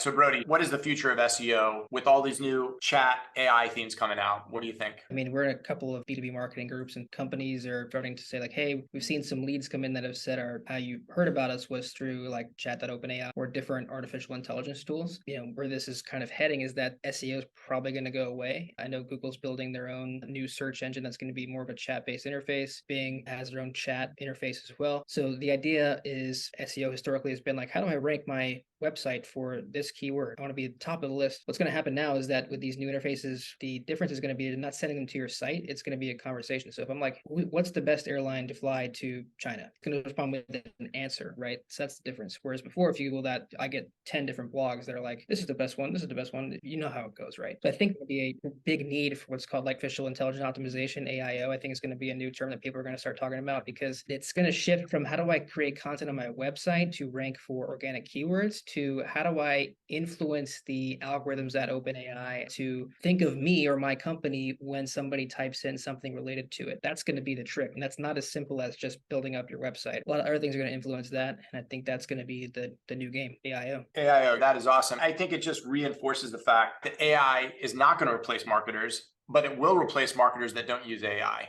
So Brody, what is the future of SEO with all these new chat AI themes coming out? What do you think? I mean, we're in a couple of B2B marketing groups and companies are starting to say like, hey, we've seen some leads come in that have said how you heard about us was through like chat.openai or different artificial intelligence tools. Where this is kind of heading is that SEO is probably going to go away. I know Google's building their own new search engine that's going to be more of a chat-based interface. Bing has their own chat interface as well. So the idea is SEO historically has been like, how do I rank my website for this keyword? I want to be at the top of the list. What's going to happen now is that with these new interfaces, the difference is going to be not sending them to your site. It's going to be a conversation. So if I'm like, what's the best airline to fly to China? It's going to respond with an answer, right? So that's the difference. Whereas before, if you Google that, I get 10 different blogs that are like, this is the best one. This is the best one. You know how it goes, right? So I think there'll be a big need for what's called like artificial intelligence optimization, AIO. I think it's going to be a new term that people are going to start talking about because it's going to shift from how do I create content on my website to rank for organic keywords to how do I influence the algorithms at OpenAI to think of me or my company when somebody types in something related to it. That's going to be the trick. And that's not as simple as just building up your website. A lot of other things are going to influence that. And I think that's going to be the new game, AIO. AIO, that is awesome. I think it just reinforces the fact that AI is not going to replace marketers, but it will replace marketers that don't use AI.